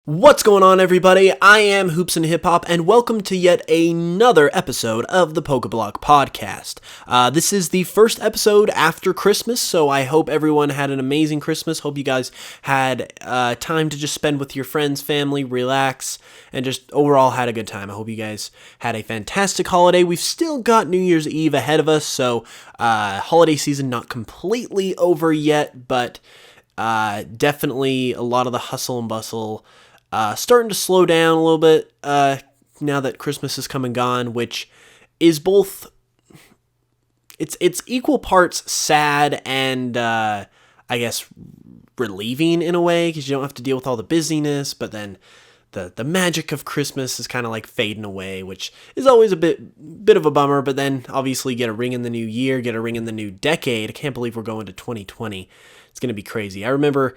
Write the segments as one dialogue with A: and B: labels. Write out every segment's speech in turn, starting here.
A: What's going on, everybody? I am HoopsandHipHop, and welcome to yet another episode of the Pokeblock Podcast. This is the first episode after Christmas, so I hope everyone had an amazing Christmas. Hope you guys had time to just spend with your friends, family, relax, and just overall had a good time. I hope you guys had a fantastic holiday. We've still got New Year's Eve ahead of us, so holiday season not completely over yet, but definitely a lot of the hustle and bustle starting to slow down a little bit now that Christmas is come and gone, which is both, it's equal parts sad and I guess relieving in a way, because you don't have to deal with all the busyness, but then the magic of Christmas is kind of like fading away, which is always a bit of a bummer. But then obviously get a ring in the new year, get a ring in the new decade. I can't believe we're going to 2020. It's going to be crazy. I remember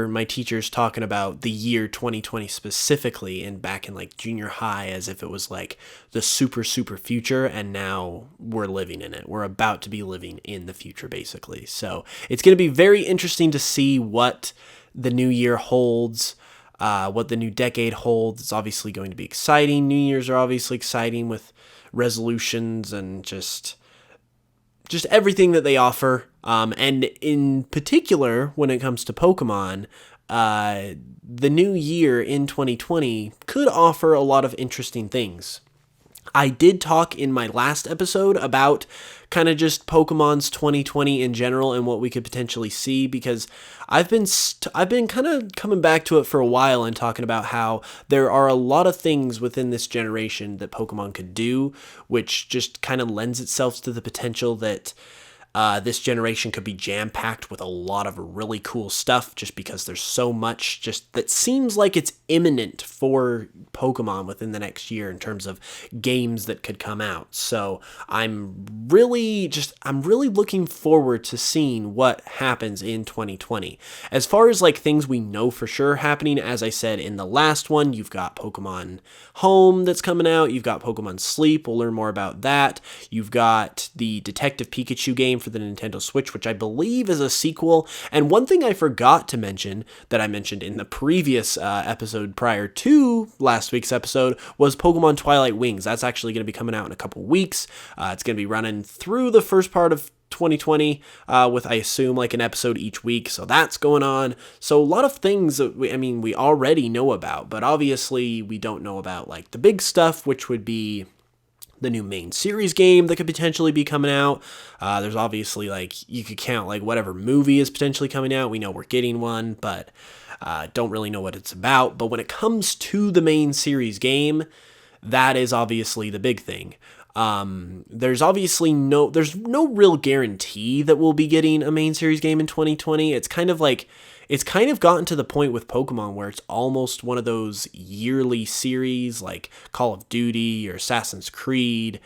A: my teachers talking about the year 2020 specifically, and back in like junior high, as if it was like the super future, and now we're living in it. We're about to be living in the future, basically. So it's going to be very interesting to see what the new year holds, what the new decade holds. It's obviously going to be exciting. New Year's are obviously exciting with resolutions and just everything that they offer. And in particular, when it comes to Pokemon, the new year in 2020 could offer a lot of interesting things. I did talk in my last episode about kind of just Pokemon's 2020 in general and what we could potentially see, because I've been kind of coming back to it for a while and talking about how there are a lot of things within this generation that Pokemon could do, which just kind of lends itself to the potential that this generation could be jam-packed with a lot of really cool stuff, just because there's so much just that seems like it's imminent for Pokemon within the next year in terms of games that could come out. So I'm really looking forward to seeing what happens in 2020. As far as like things we know for sure happening, as I said in the last one, you've got Pokemon Home that's coming out. You've got Pokemon Sleep. We'll learn more about that. You've got the Detective Pikachu game for the Nintendo Switch, which I believe is a sequel. And one thing I forgot to mention that I mentioned in the previous episode prior to last week's episode was Pokemon Twilight Wings. That's actually going to be coming out in a couple weeks. It's going to be running through the first part of 2020 with, I assume, like an episode each week. So that's going on. So a lot of things that we already know about, but obviously we don't know about like the big stuff, which would be the new main series game that could potentially be coming out. There's obviously, like, you could count like whatever movie is potentially coming out. We know we're getting one, but don't really know what it's about. But when it comes to the main series game, that is obviously the big thing. There's no real guarantee that we'll be getting a main series game in 2020. It's kind of gotten to the point with Pokemon where it's almost one of those yearly series like Call of Duty or Assassin's Creed,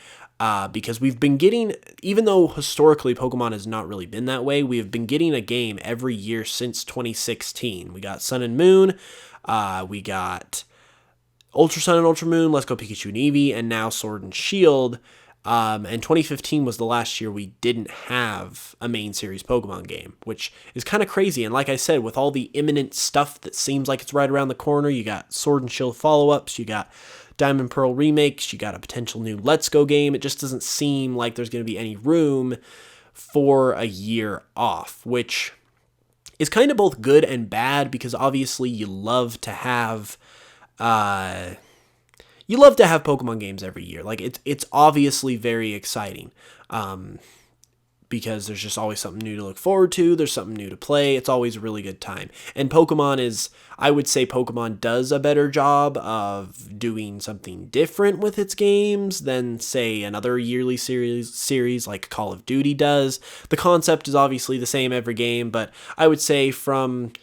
A: because we've been getting, even though historically Pokemon has not really been that way, we have been getting a game every year since 2016. We got Sun and Moon, we got Ultra Sun and Ultra Moon, Let's Go Pikachu and Eevee, and now Sword and Shield. And 2015 was the last year we didn't have a main series Pokemon game, which is kind of crazy. And like I said, with all the imminent stuff that seems like it's right around the corner, you got Sword and Shield follow-ups, you got Diamond Pearl remakes, you got a potential new Let's Go game. It just doesn't seem like there's going to be any room for a year off, which is kind of both good and bad, because obviously you love to have Pokemon games every year. Like it's obviously very exciting, because there's just always something new to look forward to. There's something new to play. It's always a really good time. And I would say Pokemon does a better job of doing something different with its games than, say, another yearly series like Call of Duty does. The concept is obviously the same every game, but I would say from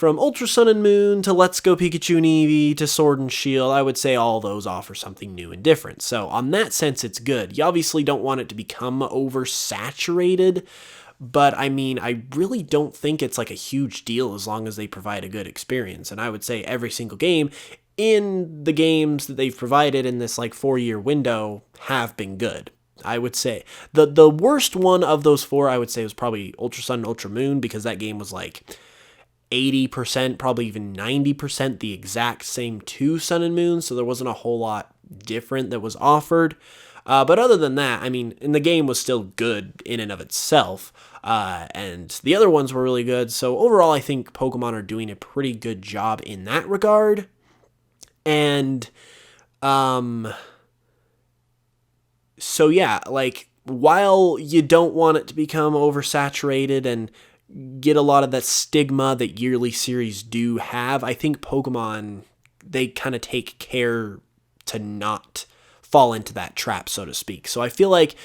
A: Ultra Sun and Moon to Let's Go Pikachu and Eevee to Sword and Shield, I would say all those offer something new and different. So on that sense, it's good. You obviously don't want it to become oversaturated, but I really don't think it's like a huge deal as long as they provide a good experience. And I would say every single game in the games that they've provided in this like 4-year window have been good. I would say the worst one of those four, I would say, was probably Ultra Sun and Ultra Moon, because that game was like, 80%, probably even 90% the exact same to Sun and Moon, so there wasn't a whole lot different that was offered. But other than that, I mean, and the game was still good in and of itself, and the other ones were really good. So overall, I think Pokemon are doing a pretty good job in that regard. And so yeah, like, while you don't want it to become oversaturated and get a lot of that stigma that yearly series do have, I think Pokemon, they kind of take care to not fall into that trap, so to speak. So I feel like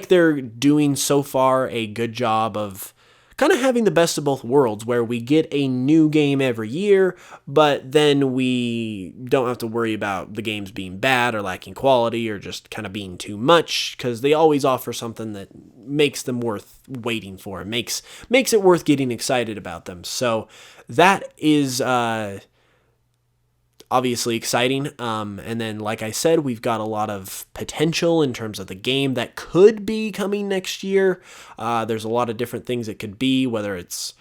A: they're doing so far a good job of kind of having the best of both worlds, where we get a new game every year, but then we don't have to worry about the games being bad or lacking quality or just kind of being too much, because they always offer something that makes them worth waiting for. It makes it worth getting excited about them. So that is obviously exciting. And then, like I said, we've got a lot of potential in terms of the game that could be coming next year. There's a lot of different things it could be, whether it's,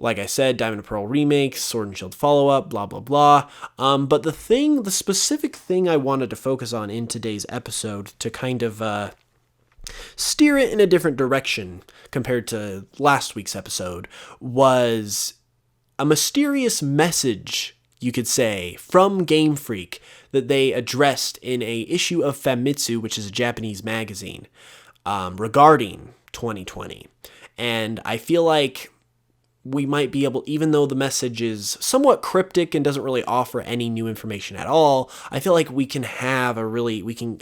A: like I said, Diamond and Pearl remakes, Sword and Shield follow-up, blah, blah, blah. But the specific thing I wanted to focus on in today's episode to kind of steer it in a different direction compared to last week's episode was a mysterious message, you could say, from Game Freak that they addressed in a issue of Famitsu, which is a Japanese magazine, regarding 2020. And I feel like we might be able, even though the message is somewhat cryptic and doesn't really offer any new information at all, I feel like we can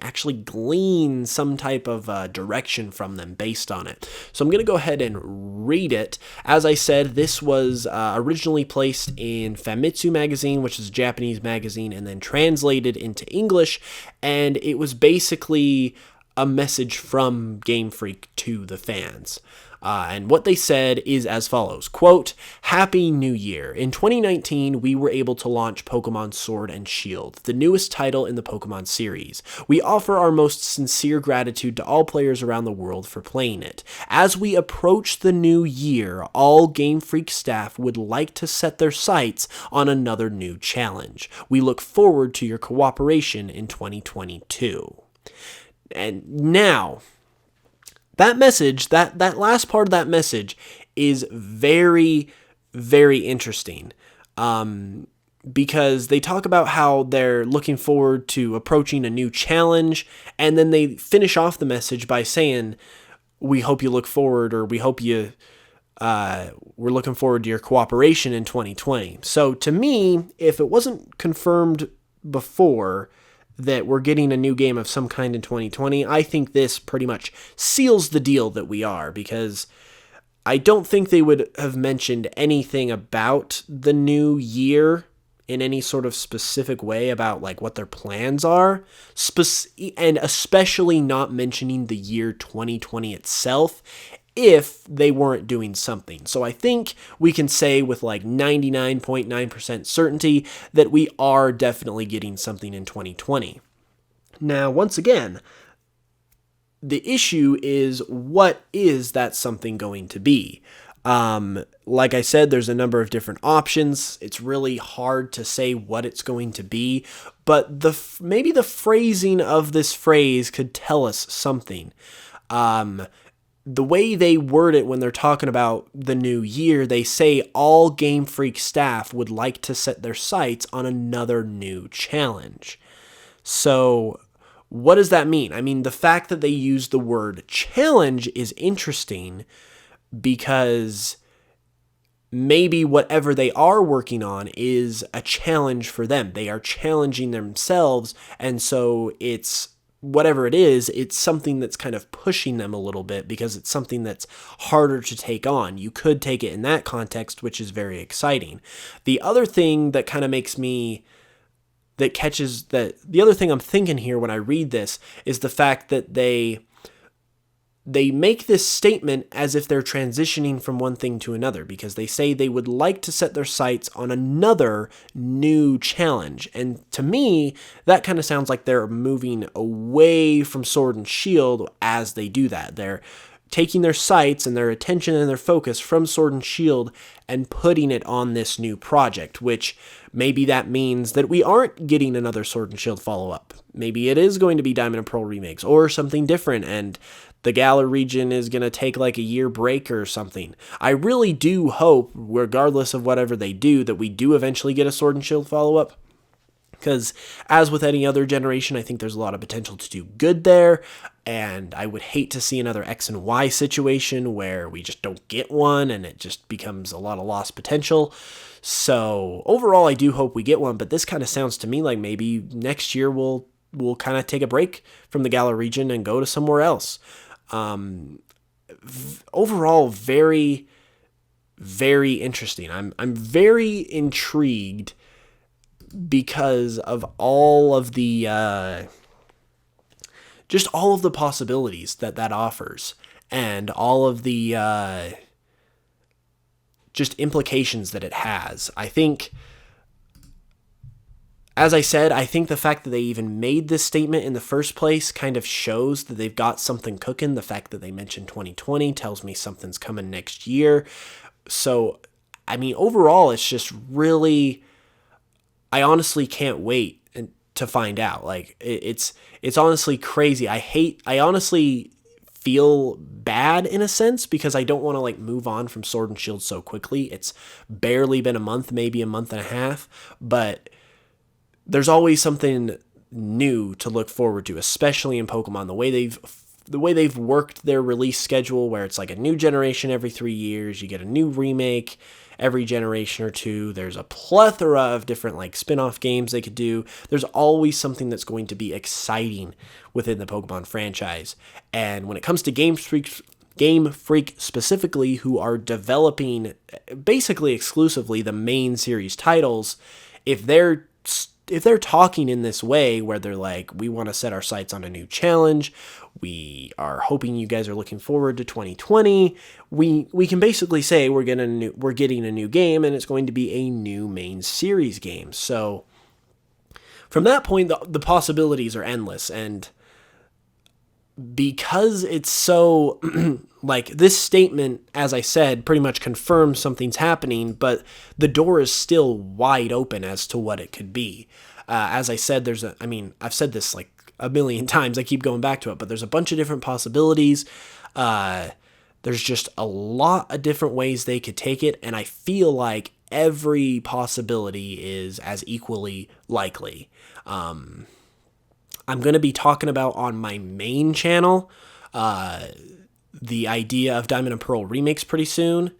A: actually glean some type of direction from them based on it. So I'm going to go ahead and read it. As I said, this was originally placed in Famitsu magazine, which is a Japanese magazine, and then translated into English, and it was basically a message from Game Freak to the fans. And what they said is as follows, quote, "Happy New Year. In 2019, we were able to launch Pokemon Sword and Shield, the newest title in the Pokemon series. We offer our most sincere gratitude to all players around the world for playing it. As we approach the new year, all Game Freak staff would like to set their sights on another new challenge. We look forward to your cooperation in 2022. And now, that message, that last part of that message is very, very interesting, because they talk about how they're looking forward to approaching a new challenge, and then they finish off the message by saying, we hope you look forward, or we hope we're looking forward to your cooperation in 2020. So to me, if it wasn't confirmed before that we're getting a new game of some kind in 2020, I think this pretty much seals the deal that we are, because I don't think they would have mentioned anything about the new year in any sort of specific way about like what their plans are, and especially not mentioning the year 2020 itself if they weren't doing something. So I think we can say with like 99.9% certainty that we are definitely getting something in 2020. Now, once again, the issue is, what is that something going to be? Like I said, there's a number of different options. It's really hard to say what it's going to be, but maybe the phrasing of this phrase could tell us something. The way they word it when they're talking about the new year, they say all Game Freak staff would like to set their sights on another new challenge. So what does that mean? I mean, the fact that they use the word challenge is interesting, because maybe whatever they are working on is a challenge for them. They are challenging themselves, and so it's whatever it is, it's something that's kind of pushing them a little bit, because it's something that's harder to take on. You could take it in that context, which is very exciting. The other thing that kind of the other thing I'm thinking here when I read this is the fact that they make this statement as if they're transitioning from one thing to another, because they say they would like to set their sights on another new challenge. And to me, that kind of sounds like they're moving away from Sword and Shield as they do that. They're taking their sights and their attention and their focus from Sword and Shield and putting it on this new project, which maybe that means that we aren't getting another Sword and Shield follow-up. Maybe it is going to be Diamond and Pearl remakes or something different, and the Galar region is going to take like a year break or something. I really do hope, regardless of whatever they do, that we do eventually get a Sword and Shield follow-up. Because as with any other generation, I think there's a lot of potential to do good there, and I would hate to see another X and Y situation where we just don't get one and it just becomes a lot of lost potential. So overall, I do hope we get one, but this kind of sounds to me like maybe next year we'll kind of take a break from the Galar region and go to somewhere else. Overall, very, very interesting. I'm very intrigued because of all of the just all of the possibilities that offers, and all of the just implications that it has. I think, as I said, I think the fact that they even made this statement in the first place kind of shows that they've got something cooking. The fact that they mentioned 2020 tells me something's coming next year. So, I mean, overall, it's just really, I honestly can't wait to find out. Like, it's honestly crazy. I honestly feel bad in a sense because I don't want to like move on from Sword and Shield so quickly. It's barely been a month, maybe a month and a half, but there's always something new to look forward to, especially in Pokemon. The way they've worked their release schedule, where it's like a new generation every 3 years, you get a new remake every generation or two. There's a plethora of different like spin-off games they could do. There's always something that's going to be exciting within the Pokemon franchise. And when it comes to Game Freak specifically, who are developing basically exclusively the main series titles, if they're talking in this way where they're like, we want to set our sights on a new challenge, we are hoping you guys are looking forward to 2020, we can basically say we're getting a new game, and it's going to be a new main series game. So from that point, the possibilities are endless. And because it's so like, this statement, as I said, pretty much confirms something's happening, but the door is still wide open as to what it could be. As I said, I've said this like a million times, I keep going back to it, but there's a bunch of different possibilities. There's just a lot of different ways they could take it, and I feel like every possibility is as equally likely. I'm going to be talking about on my main channel the idea of Diamond and Pearl remakes pretty soon.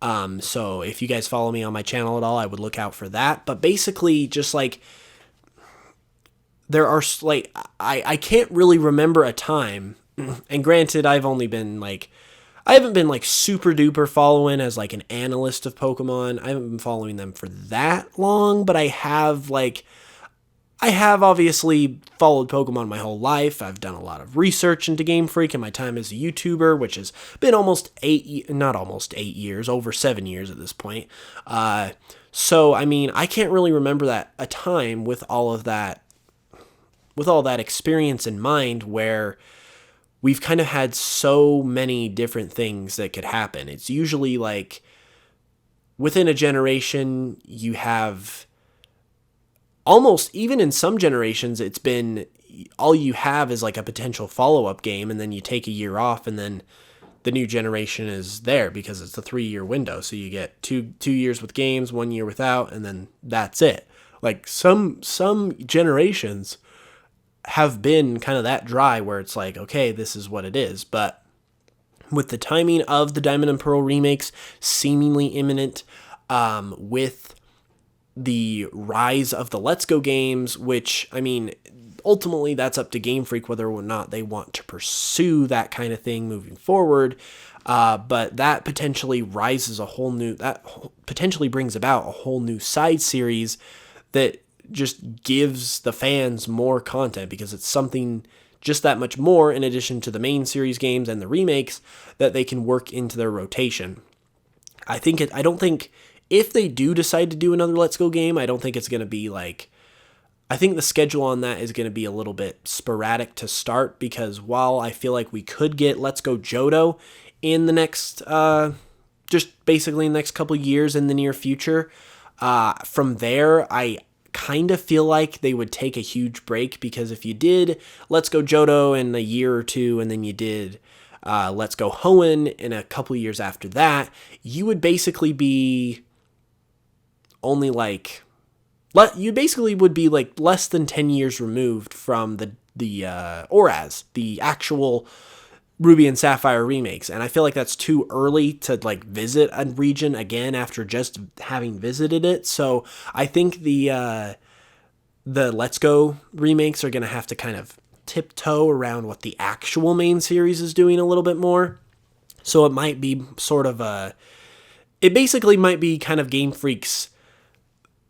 A: So if you guys follow me on my channel at all, I would look out for that. But basically, just like, there are like, I can't really remember a time, and granted, I haven't been like super duper following as like an analyst of Pokemon. I haven't been following them for that long, but I have obviously followed Pokemon my whole life. I've done a lot of research into Game Freak in my time as a YouTuber, which has been over 7 years at this point. So, I mean, I can't really remember a time with all that experience in mind where we've kind of had so many different things that could happen. It's usually like within a generation, you have almost, even in some generations, it's been all you have is like a potential follow-up game, and then you take a year off, and then the new generation is there because it's a 3-year window. So you get two years with games, 1 year without, and then that's it. Like some generations have been kind of that dry where it's like, okay, this is what it is. But with the timing of the Diamond and Pearl remakes seemingly imminent, with the rise of the Let's Go games, which, I mean, ultimately that's up to Game Freak whether or not they want to pursue that kind of thing moving forward. But that potentially brings about a whole new side series that just gives the fans more content, because it's something just that much more in addition to the main series games and the remakes that they can work into their rotation. I don't think if they do decide to do another Let's Go game, I don't think it's going to be like I think the schedule on that is going to be a little bit sporadic to start, because while I feel like we could get Let's Go Johto in the next, just basically in the next couple years in the near future, from there, I kind of feel like they would take a huge break, because if you did Let's Go Johto in a year or two, and then you did Let's Go Hoenn in a couple years after that, you would basically be only like, you basically would be like less than 10 years removed from the ORAS, the actual Ruby and Sapphire remakes. And I feel like that's too early to like visit a region again after just having visited it. So I think the Let's Go remakes are going to have to kind of tiptoe around what the actual main series is doing a little bit more. So it might be sort of it basically might be kind of Game Freak's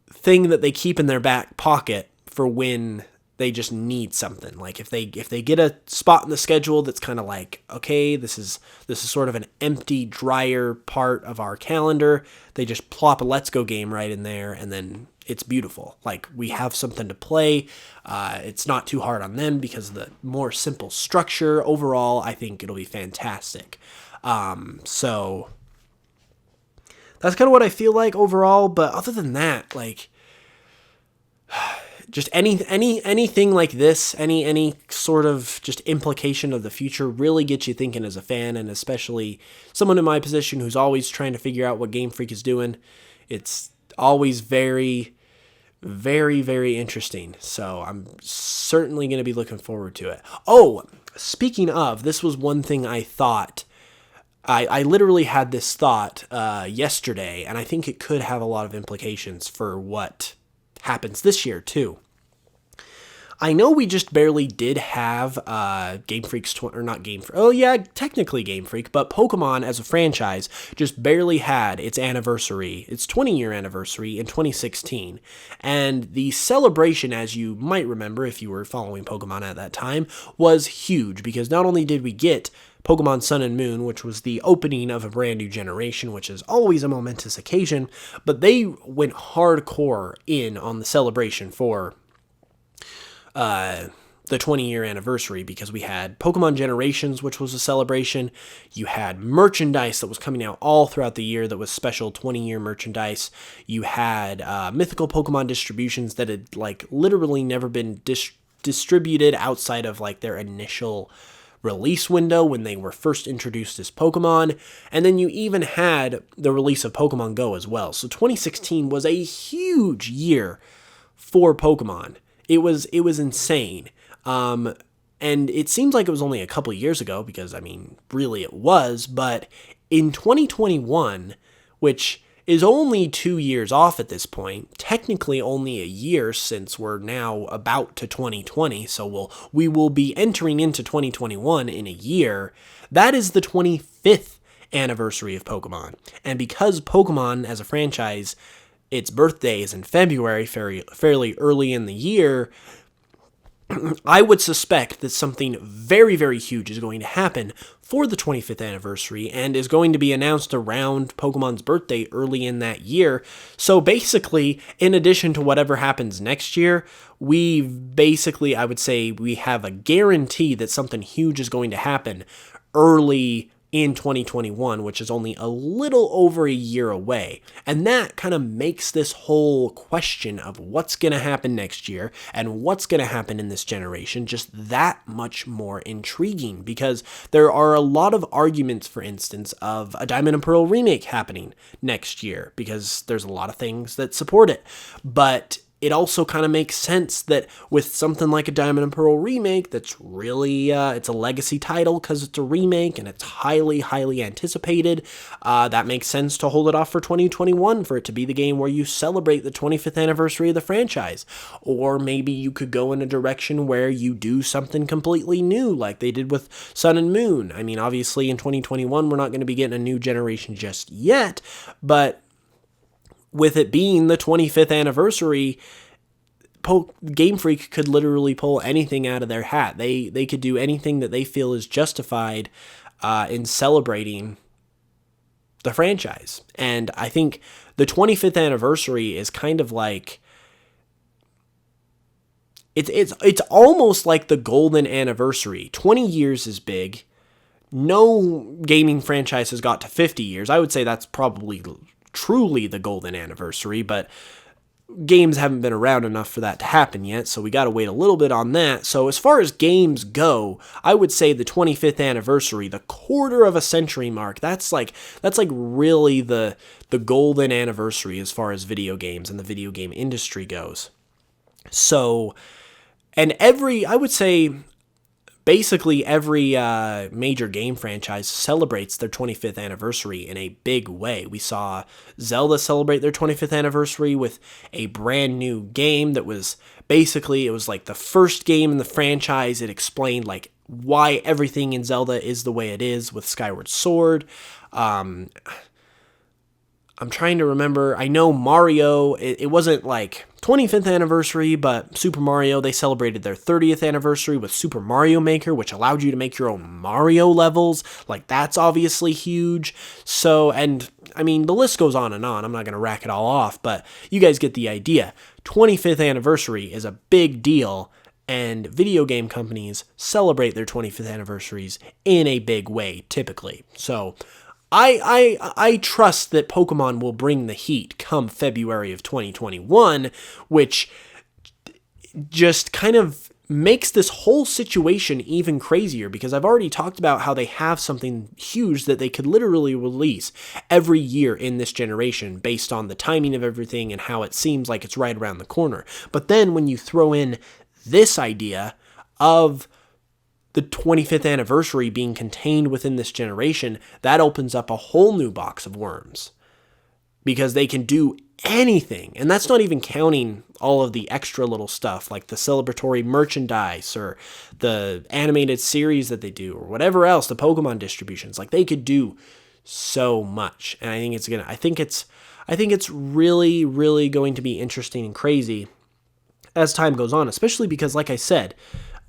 A: thing that they keep in their back pocket for when they just need something. Like if they get a spot in the schedule that's kind of like, okay, this is sort of an empty, drier part of our calendar, they just plop a Let's Go game right in there, and then it's beautiful. Like, we have something to play. It's not too hard on them because of the more simple structure. Overall, I think it'll be fantastic. So that's kind of what I feel like overall. But other than that, like, just anything like this, any sort of just implication of the future really gets you thinking as a fan, and especially someone in my position who's always trying to figure out what Game Freak is doing. It's always very, very, very interesting. So I'm certainly going to be looking forward to it. Oh, speaking of, this was one thing I thought. I literally had this thought yesterday, and I think it could have a lot of implications for what happens this year too. I know we just barely did have Game Freak's technically Game Freak, but Pokemon as a franchise just barely had its 20-year anniversary in 2016. And the celebration, as you might remember if you were following Pokemon at that time, was huge, because not only did we get Pokemon Sun and Moon, which was the opening of a brand new generation, which is always a momentous occasion, but they went hardcore in on the celebration for the 20-year anniversary, because we had Pokemon Generations, which was a celebration. You had merchandise that was coming out all throughout the year that was special 20-year merchandise. You had mythical Pokemon distributions that had like literally never been distributed outside of like their initial release window when they were first introduced as Pokemon. And then you even had the release of Pokemon Go as well. So 2016 was a huge year for Pokemon. It was insane. And it seems like it was only a couple years ago, because, I mean, really it was. But in 2021, which is only 2 years off at this point, technically only a year since we're now about to 2020, so we will be entering into 2021 in a year, that is the 25th anniversary of Pokemon. And because Pokemon as a franchise, its birthday is in February, fairly early in the year, I would suspect that something very, very huge is going to happen for the 25th anniversary, and is going to be announced around Pokemon's birthday early in that year. So basically, in addition to whatever happens next year, I would say we have a guarantee that something huge is going to happen early in 2021, which is only a little over a year away. And that kind of makes this whole question of what's going to happen next year and what's going to happen in this generation just that much more intriguing, because there are a lot of arguments, for instance, of a Diamond and Pearl remake happening next year, because there's a lot of things that support it. But it also kind of makes sense that with something like a Diamond and Pearl remake that's really, it's a legacy title because it's a remake and it's highly, highly anticipated, that makes sense to hold it off for 2021 for it to be the game where you celebrate the 25th anniversary of the franchise. Or maybe you could go in a direction where you do something completely new like they did with Sun and Moon. I mean, obviously in 2021 we're not going to be getting a new generation just yet, but with it being the 25th anniversary, Game Freak could literally pull anything out of their hat. They could do anything that they feel is justified in celebrating the franchise. And I think the 25th anniversary is kind of like it's almost like the golden anniversary. 20 years is big. No gaming franchise has got to 50 years. I would say that's probably truly the golden anniversary, but games haven't been around enough for that to happen yet, so we got to wait a little bit on that. So as far as games go, I would say the 25th anniversary, the quarter of a century mark, that's like really the golden anniversary as far as video games and the video game industry goes. So, and I would say basically every major game franchise celebrates their 25th anniversary in a big way. We saw Zelda celebrate their 25th anniversary with a brand new game that was basically, it was like the first game in the franchise. It explained like why everything in Zelda is the way it is with Skyward Sword. I'm trying to remember. I know Mario, it wasn't like 25th anniversary, but Super Mario, they celebrated their 30th anniversary with Super Mario Maker, which allowed you to make your own Mario levels. Like, that's obviously huge. So, and I mean, the list goes on and on. I'm not going to rack it all off, but you guys get the idea. 25th anniversary is a big deal, and video game companies celebrate their 25th anniversaries in a big way, typically. So, I trust that Pokemon will bring the heat come February of 2021, which just kind of makes this whole situation even crazier, because I've already talked about how they have something huge that they could literally release every year in this generation based on the timing of everything and how it seems like it's right around the corner. But then when you throw in this idea of the 25th anniversary being contained within this generation, that opens up a whole new box of worms, because they can do anything. And that's not even counting all of the extra little stuff like the celebratory merchandise or the animated series that they do or whatever else, the Pokemon distributions. Like, they could do so much. And I think it's really, really going to be interesting and crazy as time goes on, especially because, like I said,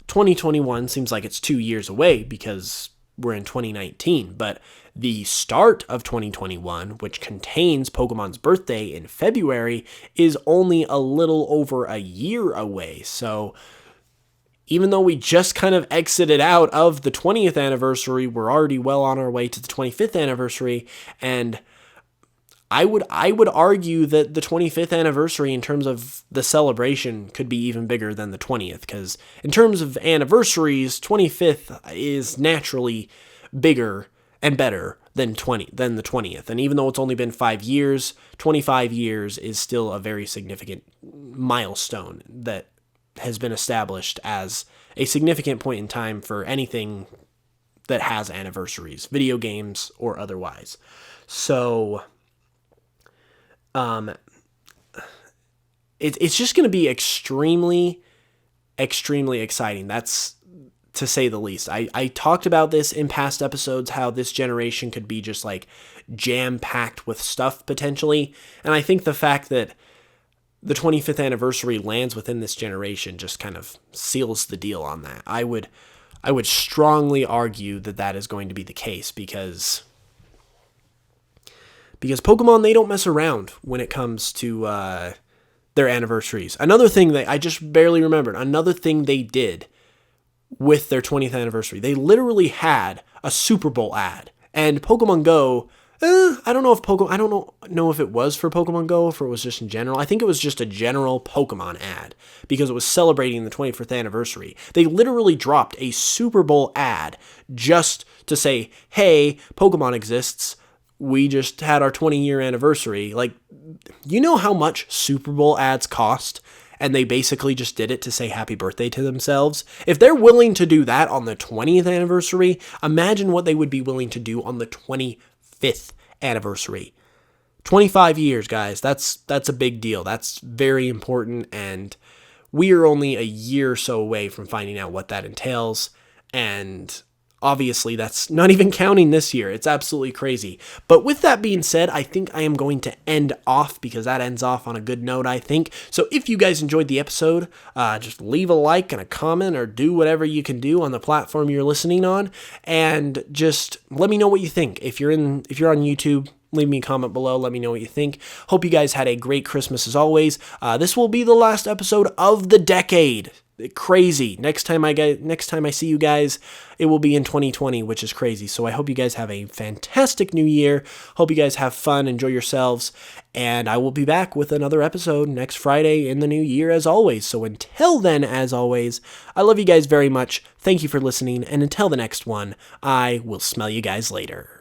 A: 2021 seems like it's 2 years away because we're in 2019, but the start of 2021, which contains Pokemon's birthday in February, is only a little over a year away. So even though we just kind of exited out of the 20th anniversary, we're already well on our way to the 25th anniversary, and I would argue that the 25th anniversary in terms of the celebration could be even bigger than the 20th, because in terms of anniversaries, 25th is naturally bigger and better than the 20th. And even though it's only been 5 years, 25 years is still a very significant milestone that has been established as a significant point in time for anything that has anniversaries, video games or otherwise. So it's just going to be extremely, extremely exciting. That's to say the least. I talked about this in past episodes, how this generation could be just like jam-packed with stuff potentially. And I think the fact that the 25th anniversary lands within this generation just kind of seals the deal on that. I would strongly argue that that is going to be the case, because Pokemon, they don't mess around when it comes to their anniversaries. Another thing that I just barely remembered, another thing they did with their 20th anniversary, they literally had a Super Bowl ad. And Pokemon Go, I don't know if it was for Pokemon Go or if it was just in general. I think it was just a general Pokemon ad because it was celebrating the 25th anniversary. They literally dropped a Super Bowl ad just to say, hey, Pokemon exists. We just had our 20-year anniversary. Like, you know how much Super Bowl ads cost? And they basically just did it to say happy birthday to themselves. If they're willing to do that on the 20th anniversary, imagine what they would be willing to do on the 25th anniversary. 25 years, guys. That's a big deal. That's very important, and we are only a year or so away from finding out what that entails. And obviously, that's not even counting this year. It's absolutely crazy. But with that being said, I think I am going to end off, because that ends off on a good note, I think. So if you guys enjoyed the episode, just leave a like and a comment, or do whatever you can do on the platform you're listening on, and just let me know what you think. If you're on YouTube, leave me a comment below. Let me know what you think. Hope you guys had a great Christmas as always. This will be the last episode of the decade. crazy. Next time I see you guys, it will be in 2020, which is crazy. So I hope you guys have a fantastic new year. Hope you guys have fun, enjoy yourselves, and I will be back with another episode next Friday in the new year as always. So until then, as always, I love you guys very much. Thank you for listening, and until the next one, I will smell you guys later.